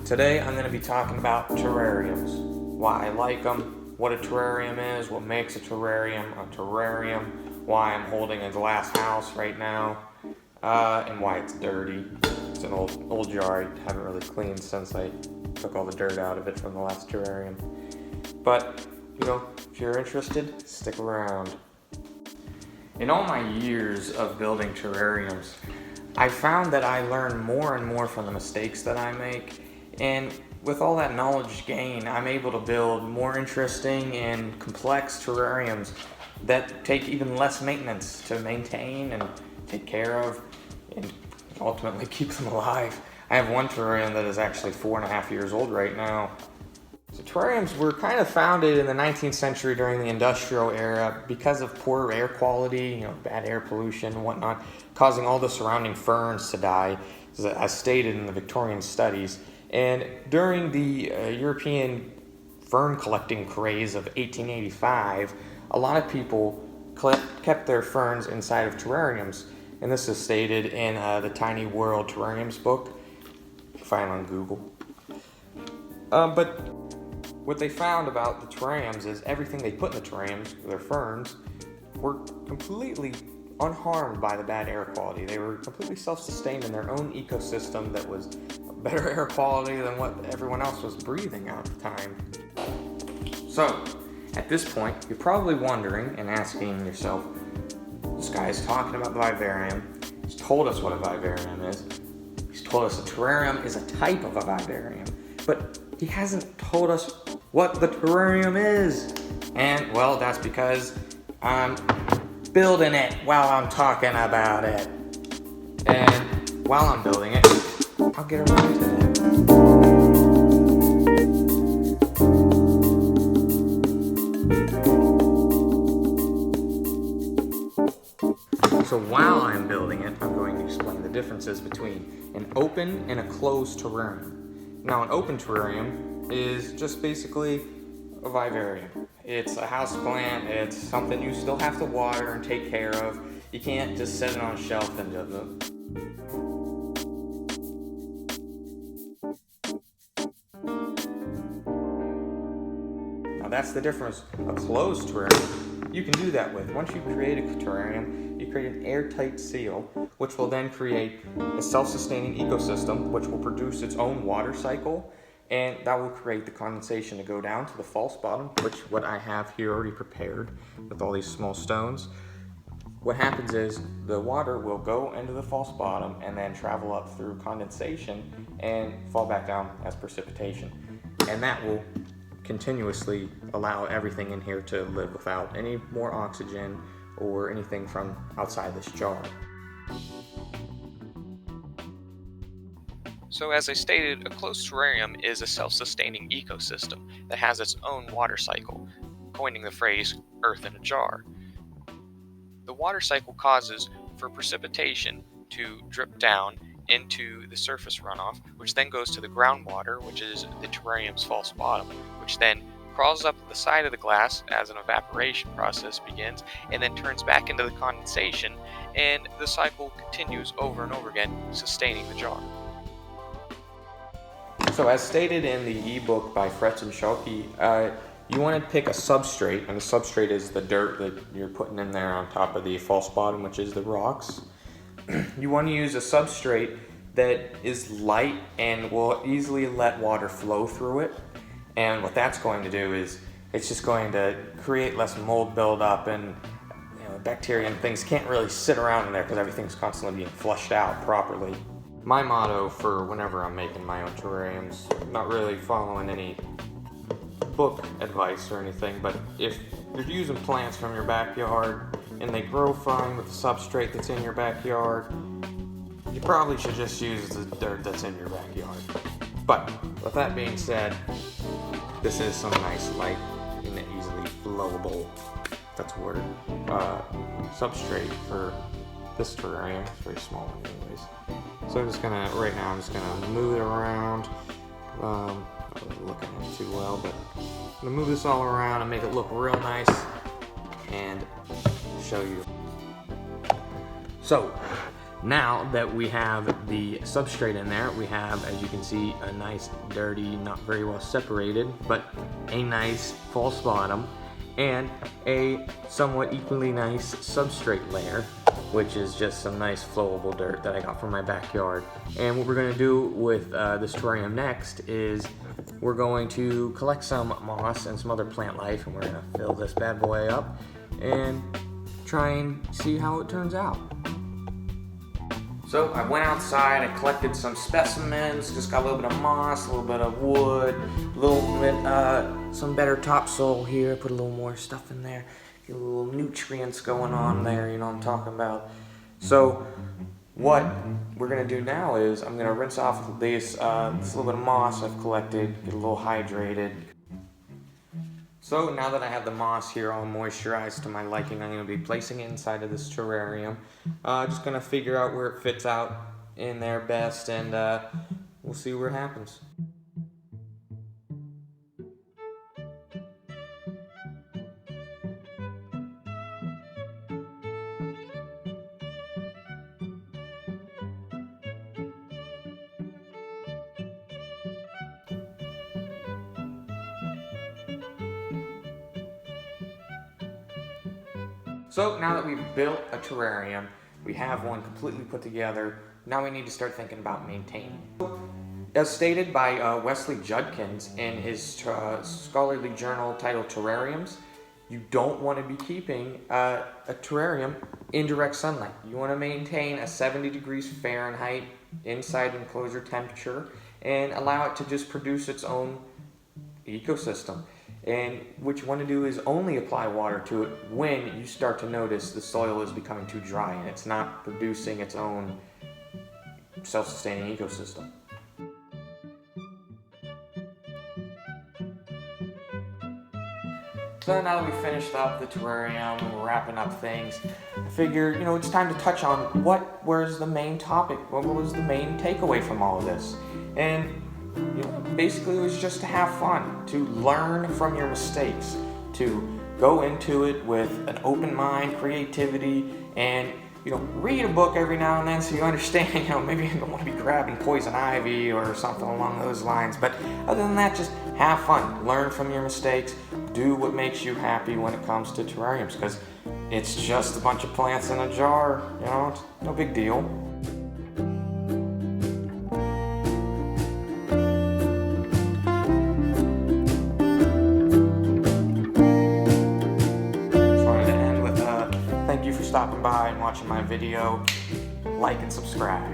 Today I'm going to be talking about terrariums, why I like them, what a terrarium is, what makes a terrarium, why I'm holding a glass house right now, and why it's dirty. It's an old jar I haven't really cleaned since I took all the dirt out of it from the last terrarium. But, if you're interested, stick around. In all my years of building terrariums, I found that I learn more and more from the mistakes that I make, and with all that knowledge gained, I'm able to build more interesting and complex terrariums that take even less maintenance to maintain and take care of and ultimately keep them alive. I have one terrarium that is actually 4.5 years old right now. So terrariums were kind of founded in the 19th century during the industrial era because of poor air quality, bad air pollution and whatnot, causing all the surrounding ferns to die, as stated in the Victorian studies. And during the European fern collecting craze of 1885, a lot of people kept their ferns inside of terrariums. And this is stated in the Tiny World Terrariums book, you can find on Google. But what they found about the terrariums is everything they put in the terrariums, their ferns, were completely unharmed by the bad air quality. They were completely self-sustained in their own ecosystem that was better air quality than what everyone else was breathing at the time. So, at this point, you're probably wondering and asking yourself, this guy is talking about the vivarium. He's told us what a vivarium is. He's told us a terrarium is a type of a vivarium. But he hasn't told us what the terrarium is. And, well, that's because I'm building it while I'm talking about it. And while I'm building it, I'll get around to it. So while I'm building it, I'm going to explain the differences between an open and a closed terrarium. Now, an open terrarium is just basically a vivarium. It's a house plant. It's something you still have to water and take care of. You can't just set it on a shelf and just... Now that's the difference. A closed terrarium, you can do that with. Once you create a terrarium, you create an airtight seal, which will then create a self-sustaining ecosystem, which will produce its own water cycle, and that will create the condensation to go down to the false bottom, which what I have here already prepared with all these small stones. What happens is the water will go into the false bottom and then travel up through condensation and fall back down as precipitation. And that will continuously allow everything in here to live without any more oxygen or anything from outside this jar. So as I stated, a closed terrarium is a self-sustaining ecosystem that has its own water cycle, coining the phrase "earth in a jar." The water cycle causes for precipitation to drip down into the surface runoff, which then goes to the groundwater, which is the terrarium's false bottom, which then crawls up the side of the glass as an evaporation process begins, and then turns back into the condensation, and the cycle continues over and over again, sustaining the jar. So as stated in the ebook by Fretz and Schalke, you want to pick a substrate, and the substrate is the dirt that you're putting in there on top of the false bottom, which is the rocks. You want to use a substrate that is light and will easily let water flow through it. And what that's going to do is it's just going to create less mold buildup, and bacteria and things can't really sit around in there because everything's constantly being flushed out properly. My motto for whenever I'm making my own terrariums, not really following any book advice or anything, but if you're using plants from your backyard and they grow fine with the substrate that's in your backyard, you probably should just use the dirt that's in your backyard. But with that being said, this is some nice light and easily flowable, that's a word, substrate for this terrarium. It's very small one anyways. So I'm just gonna move it around. Not really looking at it too well, but I'm gonna move this all around and make it look real nice and show you. So now that we have the substrate in there, we have, as you can see, a nice dirty, not very well separated, but a nice false bottom and a somewhat equally nice substrate layer, which is just some nice flowable dirt that I got from my backyard. And what we're gonna do with this terrarium next is we're going to collect some moss and some other plant life, and we're gonna fill this bad boy up and try and see how it turns out. So I went outside, I collected some specimens, just got a little bit of moss, a little bit of wood, a little bit, some better topsoil here, put a little more stuff in there, get a little nutrients going on there, you know what I'm talking about. So what we're gonna do now is I'm gonna rinse off this little bit of moss I've collected, get a little hydrated. So now that I have the moss here all moisturized to my liking, I'm going to be placing it inside of this terrarium. Just going to figure out where it fits out in there best, and we'll see what happens. So now that we've built a terrarium, we have one completely put together, now we need to start thinking about maintaining. As stated by Wesley Judkins in his scholarly journal titled Terrariums, you don't want to be keeping a terrarium in direct sunlight. You want to maintain a 70 degrees Fahrenheit inside enclosure temperature and allow it to just produce its own ecosystem. And what you want to do is only apply water to it when you start to notice the soil is becoming too dry and it's not producing its own self-sustaining ecosystem. So now that we've finished up the terrarium and we're wrapping up things, I figure, it's time to touch on what was the main topic, what was the main takeaway from all of this. And basically it was just to have fun, to learn from your mistakes, to go into it with an open mind, creativity, and read a book every now and then so you understand, maybe you don't want to be grabbing poison ivy or something along those lines. But other than that, just have fun, learn from your mistakes, do what makes you happy when it comes to terrariums, because it's just a bunch of plants in a jar, it's no big deal. Thank you for stopping by and watching my video. Like and subscribe.